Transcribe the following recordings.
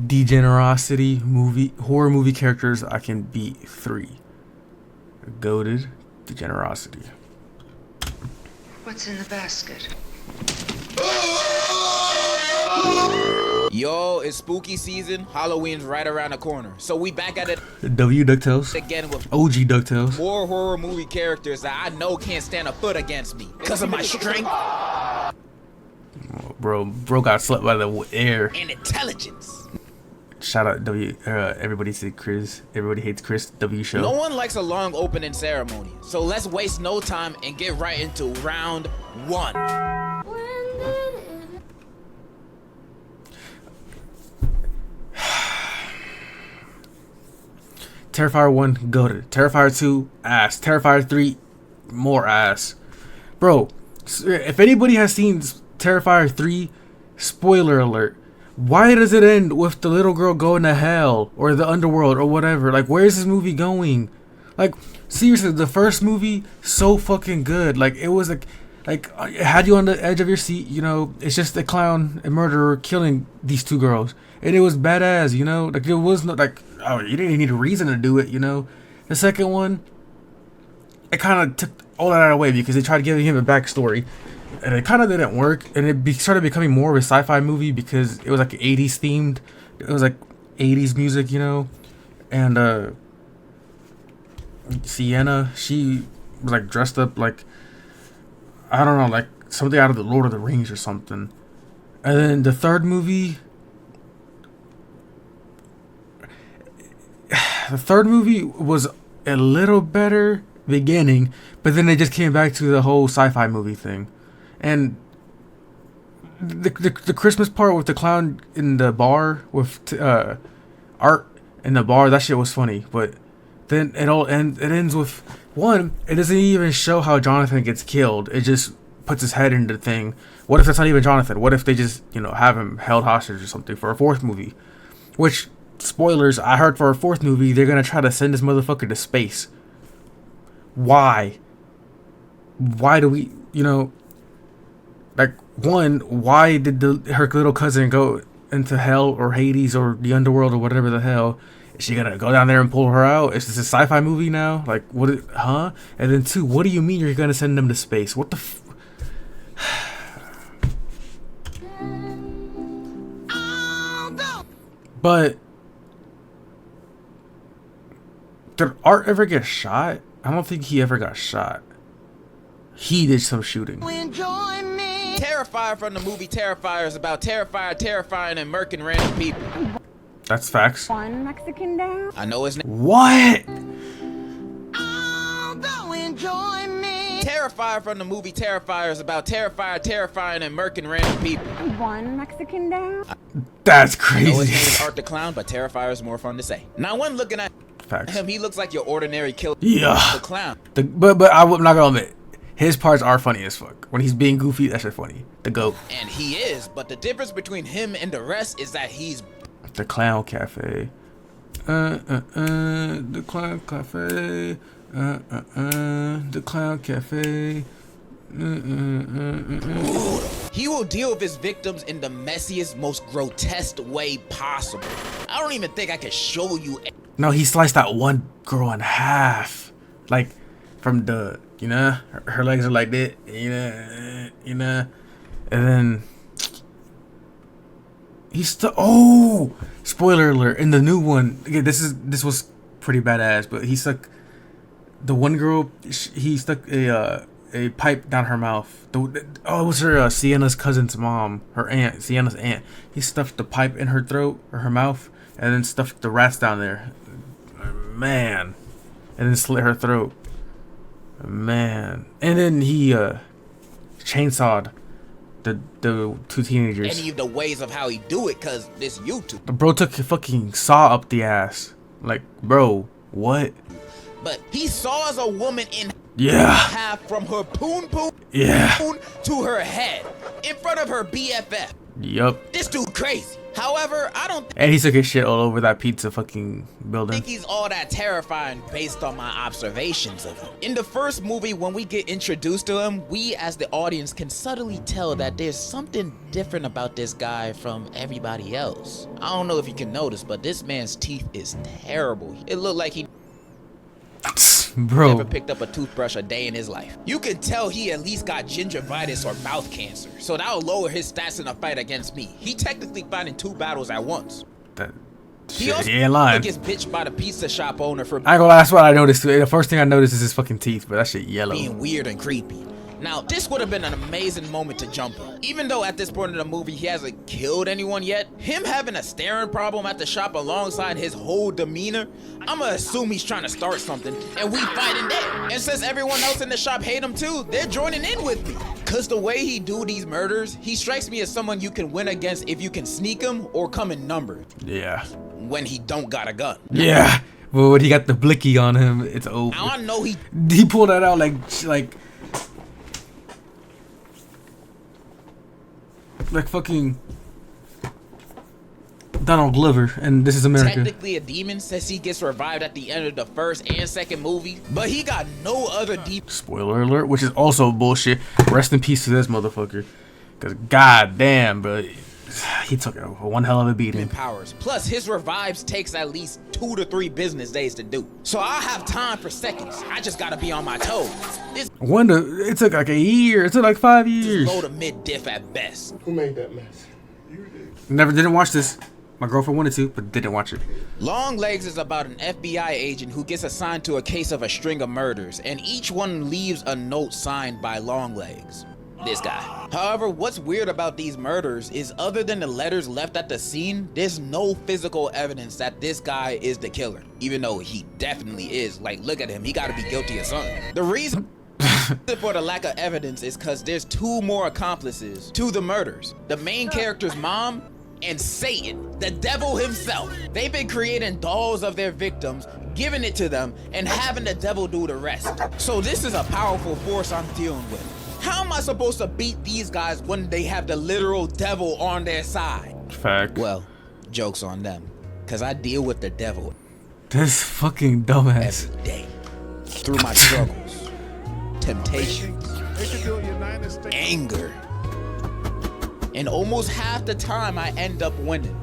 Degenerocity horror movie characters I can beat 3. Goated Degenerocity. What's in the basket? Yo, it's spooky season. Halloween's right around the corner. So we back at it W DuckTales. again with OG DuckTales. more horror movie characters that I know can't stand a foot against me because of my strength Bro got slept by the air. and intelligence. Shout out everybody said Chris. Everybody hates Chris. W show. No one likes a long opening ceremony. So let's waste no time and get right into round 1. Terrifier 1, goated. Terrifier 2, ass. Terrifier 3, more ass. Bro, if anybody has seen Terrifier 3, spoiler alert. Why does it end with the little girl going to hell or the underworld or whatever? Like, where is this movie going? Like, seriously, the first movie, so fucking good. Like, it was like it had you on the edge of your seat, you know. It's just a clown, a murderer killing these 2 girls. And it was badass, you know. Like, there was no, like, oh, you didn't even need a reason to do it, you know. The second one, it kind of took all that away because they tried giving him a backstory. And it kind of didn't work, and it started becoming more of a sci-fi movie because it was like 80s themed. It was like 80s music, you know. And Sienna, she was like dressed up like, I don't know, like something out of the Lord of the Rings or something. And then the third movie, was a little better beginning, but then they just came back to the whole sci-fi movie thing. And the Christmas part with the clown in the bar with art in the bar, that shit was funny. But then it ends with one. It doesn't even show how Jonathan gets killed. It just puts his head in the thing. What if that's not even Jonathan? What if they just have him held hostage or something for a 4th movie? Which, spoilers, I heard for a 4th movie they're gonna try to send this motherfucker to space. Why? Why do we Like, one, why did her little cousin go into hell or Hades or the underworld or whatever the hell? Is she gonna go down there and pull her out? Is this a sci-fi movie now? Like, what? Huh? And then 2, what do you mean you're gonna send them to space? What the But did Art ever get shot? I don't think he ever got shot. He did some shooting. Terrifier from the movie Terrifier is about terrifying, and murking random people. That's facts. One Mexican down. I know his name. What? Terrifier from the movie Terrifier is about terrifying, and murking random people. One Mexican down. That's I know his name is crazy. Art the Clown, but Terrifier is more fun to say. Now, when looking at Facts. him, he looks like your ordinary killer. Yeah. The clown. But I'm not gonna admit, his parts are funny as fuck. When he's being goofy, that's just funny. The goat. And he is, but the difference between him and the rest is that he's The Clown Cafe. The Clown Cafe. The Clown Cafe. he will deal with his victims in the messiest, most grotesque way possible. I don't even think I can show you. No, he sliced that one girl in half. Like, from the, her legs are like that, and then he's still, oh, spoiler alert, in the new one, again, this was pretty badass, but he stuck, the one girl, he stuck a pipe down her mouth. It was her, Sienna's cousin's mom, her aunt, Sienna's aunt. He stuffed the pipe in her throat, or her mouth, and then stuffed the rats down there. Man. And then slit her throat. Man. And then he chainsawed the 2 teenagers. Any of the ways of how he do it, cause this YouTube. The bro took a fucking saw up the ass. Like, bro, what? But he saws a woman in Yeah. half from her poon Yeah. to her head in front of her BFF. Yup. This dude crazy. However, I don't And he took his shit all over that pizza fucking building. think he's all that terrifying based on my observations of him. In the first movie, when we get introduced to him, we as the audience can subtly tell that there's something different about this guy from everybody else. I don't know if you can notice, but this man's teeth is terrible. It looked like he Bro, never picked up a toothbrush a day in his life. You can tell he at least got gingivitis or mouth cancer, so that'll lower his stats in a fight against me. He technically fighting 2 battles at once. that He shit, also he ain't lying. gets bitched by the pizza shop owner for I ain't gonna lie, that's what I noticed. The first thing I noticed is his fucking teeth, but that shit yellow. being weird and creepy. Now, this would have been an amazing moment to jump on. Even though at this point in the movie he hasn't killed anyone yet, him having a staring problem at the shop alongside his whole demeanor, I'ma assume he's trying to start something, and we fighting there. And since everyone else in the shop hate him too, they're joining in with me. Cause the way he do these murders, he strikes me as someone you can win against if you can sneak him or come in numbered. Yeah. When he don't got a gun. Yeah. But when he got the blicky on him, it's over. Now I know he Pulled that out like fucking Donald Glover, and This Is America. technically a demon since he gets revived at the end of the first and second movie, but he got no other deep Spoiler alert, which is also bullshit. Rest in peace to this motherfucker. Cause goddamn, bro, he took one hell of a beating. powers. Plus, his revives takes at least 2 to 3 business days to do. So I have time for seconds. I just gotta be on my toes. This It took like a year. It took like 5 is years. low to mid diff at best. Who made that mess? You did. Didn't watch this. My girlfriend wanted to, but didn't watch it. Longlegs is about an FBI agent who gets assigned to a case of a string of murders, and each one leaves a note signed by Longlegs. This guy. However, what's weird about these murders is other than the letters left at the scene, there's no physical evidence that this guy is the killer. Even though he definitely is. Like, look at him. He gotta be guilty of something. The reason for the lack of evidence is because there's 2 more accomplices to the murders. The main character's mom and Satan, the devil himself. They've been creating dolls of their victims, giving it to them, and having the devil do the rest. So this is a powerful force I'm dealing with. How am I supposed to beat these guys when they have the literal devil on their side? Fact. Well, joke's on them, because I deal with the devil This fucking dumbass. every day. Through my struggles, temptations, anger. And almost half the time I end up winning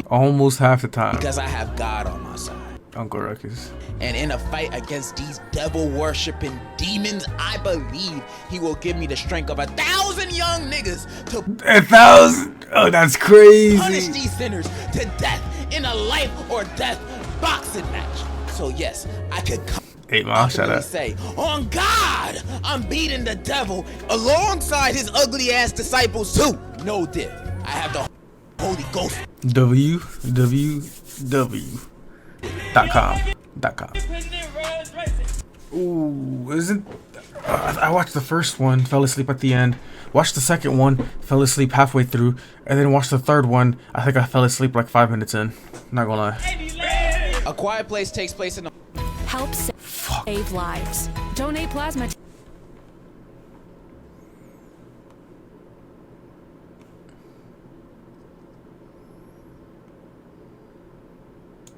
Almost half the time. because I have God on my side. Uncle Ruckus. And in a fight against these devil-worshipping demons, I believe he will give me the strength of 1,000 young niggas to 1,000? Oh, that's punish crazy. these sinners to death in a life or death boxing match. So yes, I could 8 Mile, shut confidently up. say, on God, I'm beating the devil alongside his ugly ass disciples too. No diff. I have the Holy Ghost. www.com. Ooh, isn't... I watched the first one, fell asleep at the end. Watched the second one, fell asleep halfway through. And then watched the third one. I think I fell asleep like 5 minutes in. Not gonna lie. A Quiet Place takes place in a Help save lives. Donate plasma.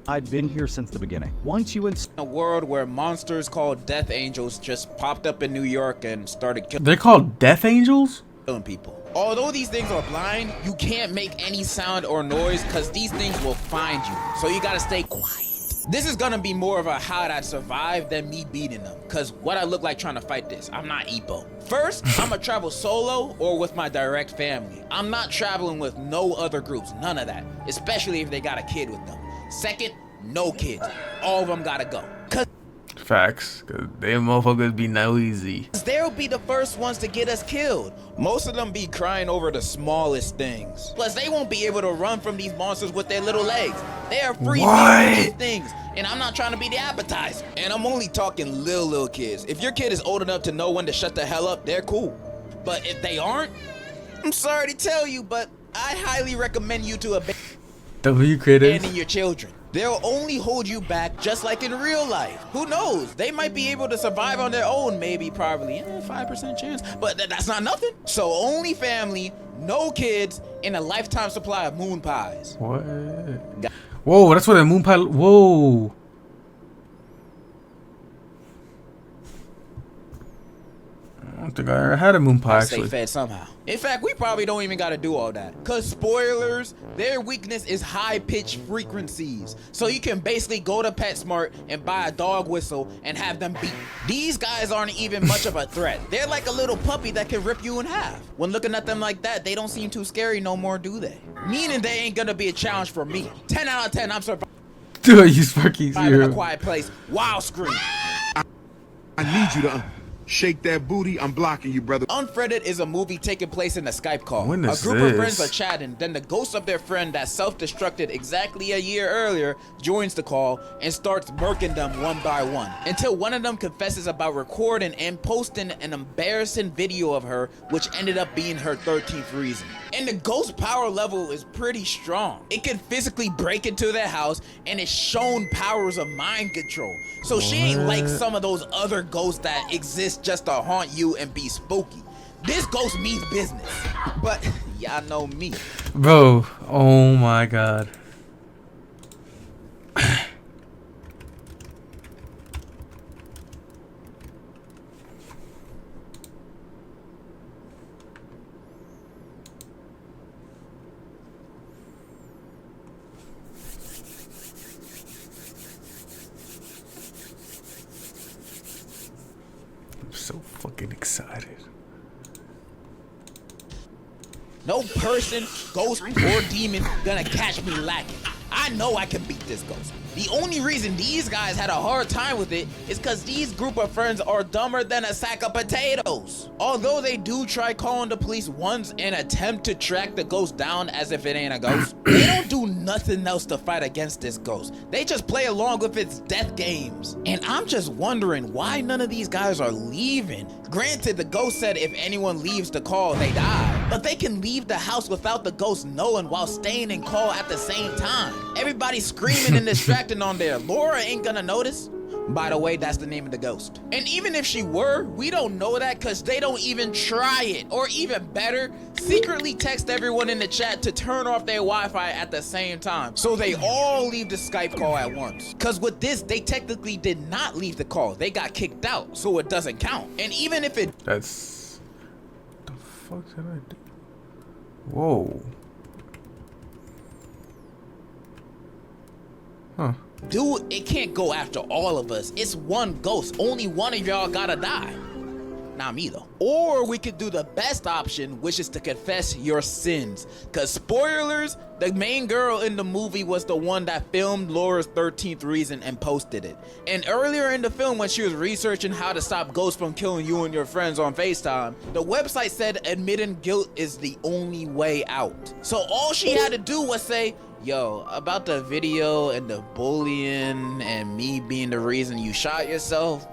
I'd been here since the beginning. Once you a world where monsters called Death Angels just popped up in New York and started They're called Death Angels? killing people. Although these things are blind, you can't make any sound or noise because these things will find you. So you gotta stay quiet. This is gonna be more of a how'd I survive than me beating them. Cause what I look like trying to fight this, I'm not Epo. First, I'ma travel solo or with my direct family. I'm not traveling with no other groups, none of that. Especially if they got a kid with them. Second, no kids. All of them gotta go. Cause Facts. Cause them motherfuckers be noisy. they'll be the first ones to get us killed. Most of them be crying over the smallest things. Plus, they won't be able to run from these monsters with their little legs. They are free What? these things. And I'm not trying to be the appetizer. And I'm only talking little kids. If your kid is old enough to know when to shut the hell up, they're cool. But if they aren't, I'm sorry to tell you, but I highly recommend you to W creators. abandon your children. They'll only hold you back just like in real life. Who knows? They might be able to survive on their own, maybe, probably. 5% chance. But that's not nothing. So only family no kids, and a lifetime supply of moon pies. What? Whoa, that's what a moon pie. Whoa. I don't think I ever had a moon pie Stay actually. fed somehow. In fact, we probably don't even gotta do all that. Cause spoilers, their weakness is high-pitched frequencies. So you can basically go to PetSmart and buy a dog whistle and have them beat. These guys aren't even much of a threat. They're like a little puppy that can rip you in half. When looking at them like that, they don't seem too scary no more, do they? Meaning they ain't gonna be a challenge for me. 10 out of 10, I'm surviving Dude, you Sparky's in a here. quiet place. Wild scream. I need you to shake that booty. I'm blocking you, brother. Unfriended is a movie taking place in a Skype call. When A is group of this? friends are chatting, then the ghost of their friend that self-destructed exactly a year earlier joins the call and starts murking them one by one, until one of them confesses about recording and posting an embarrassing video of her, which ended up being her 13th reason. And the ghost power level is pretty strong. It can physically break into their house, and it's shown powers of mind control. So she ain't like some of those other ghosts that exist just to haunt you and be spooky. This ghost means business. But y'all know me. Bro, oh my god. I'm so fucking excited. No person, ghost, or demon gonna catch me lacking. I know I can beat this ghost. The only reason these guys had a hard time with it is because these group of friends are dumber than a sack of potatoes. Although they do try calling the police once and attempt to track the ghost down as if it ain't a ghost, they don't do nothing else to fight against this ghost. They just play along with its death games. And I'm just wondering why none of these guys are leaving. Granted, the ghost said if anyone leaves the call, they die. But they can leave the house without the ghost knowing while staying in call at the same time. Everybody's screaming and distracting on there. Laura ain't gonna notice. By the way, that's the name of the ghost. And even if she were, we don't know that because they don't even try it. Or even better, secretly text everyone in the chat to turn off their Wi-Fi at the same time. So they all leave the Skype call at once. Because with this, they technically did not leave the call. They got kicked out, so it doesn't count. And even if it... That's... the fuck did I do? Whoa. Huh. Dude, it can't go after all of us. It's one ghost. Only one of y'all gotta die. Not me though. Or we could do the best option, which is to confess your sins. Cause spoilers, the main girl in the movie was the one that filmed Laura's 13th reason and posted it. And earlier in the film, when she was researching how to stop ghosts from killing you and your friends on FaceTime, the website said admitting guilt is the only way out. So all she had to do was say, yo, about the video and the bullying and me being the reason you shot yourself,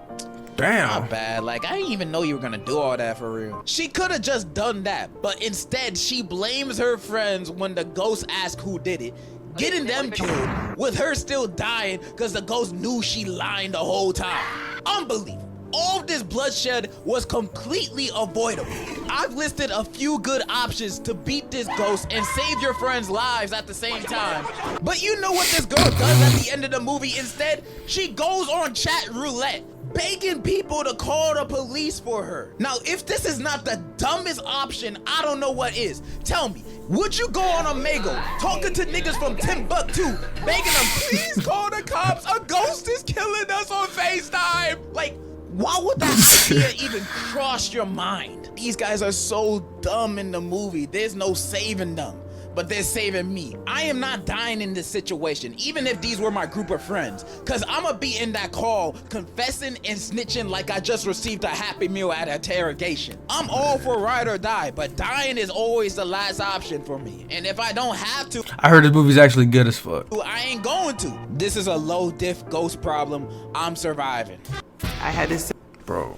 Damn. not bad. Like, I didn't even know you were gonna do all that for real. She could have just done that, but instead she blames her friends when the ghost asked who did it, getting them killed with her still dying because the ghost knew she lied the whole time. Unbelievable. All of this bloodshed was completely avoidable. I've listed a few good options to beat this ghost and save your friends' lives at the same time. But you know what this girl does at the end of the movie instead? She goes on chat roulette, begging people to call the police for her. Now, if this is not the dumbest option, I don't know what is. Tell me, would you go on Omegle, talking to niggas from Timbuktu, begging them, please call the cops, a ghost is killing us on FaceTime? Like, why would that idea even cross your mind? These guys are so dumb in the movie. There's no saving them, but they're saving me. I am not dying in this situation, even if these were my group of friends, because I'm going to be in that call confessing and snitching like I just received a Happy Meal at interrogation. I'm all for ride or die, but dying is always the last option for me. And if I don't have to, I heard this movie's actually good as fuck. I ain't going to. This is a low diff ghost problem. I'm surviving. I had to say, Bro.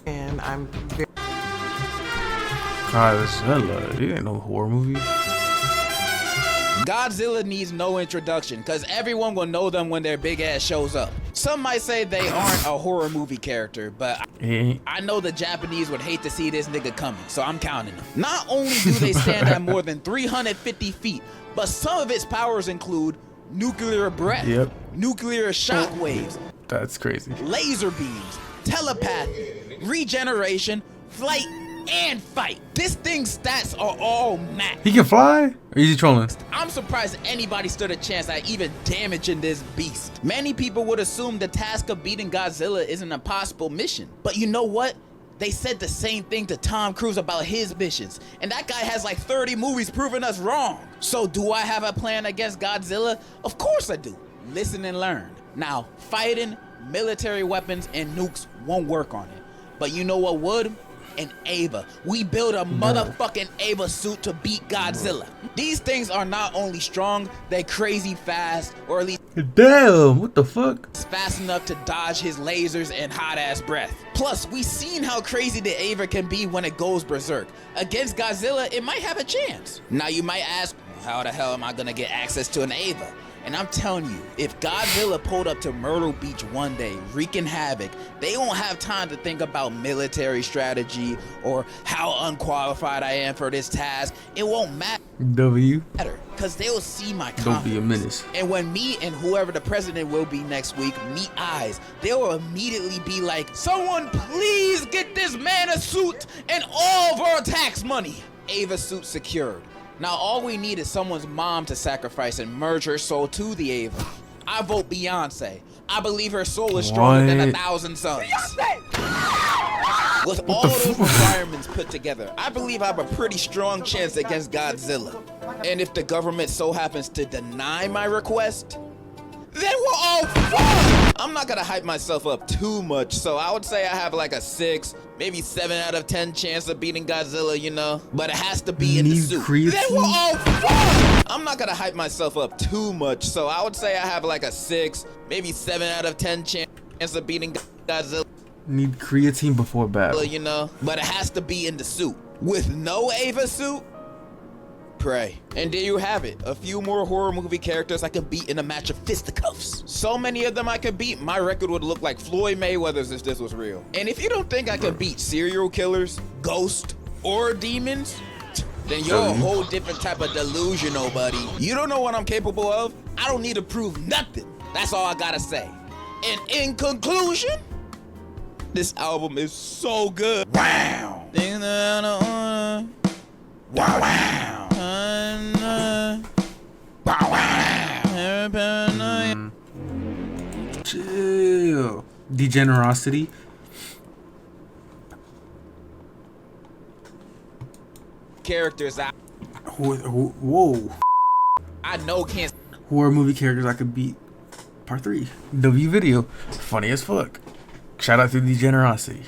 and I'm very Godzilla. It ain't no horror movie. Godzilla needs no introduction because everyone will know them when their big ass shows up. Some might say they aren't a horror movie character, but Eh. I know the Japanese would hate to see this nigga coming, so I'm counting them. Not only do they stand at more than 350 feet, but some of its powers include nuclear breath, Yep. nuclear shockwaves, That's crazy. laser beams, telepathy, regeneration, flight, and fight. This thing's stats are all max. He can fly? Or is he trolling? I'm surprised anybody stood a chance at even damaging this beast. Many people would assume the task of beating Godzilla is an impossible mission. But you know what? They said the same thing to Tom Cruise about his missions. And that guy has like 30 movies proving us wrong. So do I have a plan against Godzilla? Of course I do. Listen and learn. Now, fighting, military weapons, and nukes won't work on it. But you know what would? An Ava. We build a motherfucking Ava suit to beat Godzilla. These things are not only strong, they're crazy fast, or at least Damn, what the fuck? fast enough to dodge his lasers and hot ass breath. Plus, we've seen how crazy the Ava can be when it goes berserk. Against Godzilla, it might have a chance. Now you might ask, how the hell am I gonna get access to an Ava? And I'm telling you, if Godzilla pulled up to Myrtle Beach one day, wreaking havoc, they won't have time to think about military strategy or how unqualified I am for this task. It won't matter, W. because they'll see my Don't be a confidence. menace. And when me and whoever the president will be next week meet eyes, they'll immediately be like, someone please get this man a suit and all of our tax money. Ava suit secured. Now all we need is someone's mom to sacrifice and merge her soul to the Ava. I vote Beyonce. I believe her soul is stronger than 1,000 suns. With all those requirements put together, I believe I have a pretty strong chance against Godzilla. And if the government so happens to deny my request, then we're all fucked. I'm not gonna hype myself up too much, so I would say I have like a 6, maybe 7 out of 10 chance of beating Godzilla, you know? But it has to be in the Need suit. creatine? Then we're all fucked. I'm not gonna hype myself up too much, so I would say I have like a 6, maybe 7 out of 10 chance of beating Godzilla, Need creatine before battle. you know? But it has to be in the suit. With no Ava suit, pray. And there you have it. A few more horror movie characters I could beat in a match of fisticuffs. So many of them I could beat, my record would look like Floyd Mayweather's if this was real. And if you don't think I could beat serial killers, ghosts, or demons, then you're a whole different type of delusional, buddy. You don't know what I'm capable of? I don't need to prove nothing. That's all I gotta say. And in conclusion, this album is so good. Wow. Wow, wow. Chill. Degenerocity. Characters Whoa. I know can't. Horror movie characters I could beat. Part 3. W video. Funny as fuck. Shout out to Degenerocity.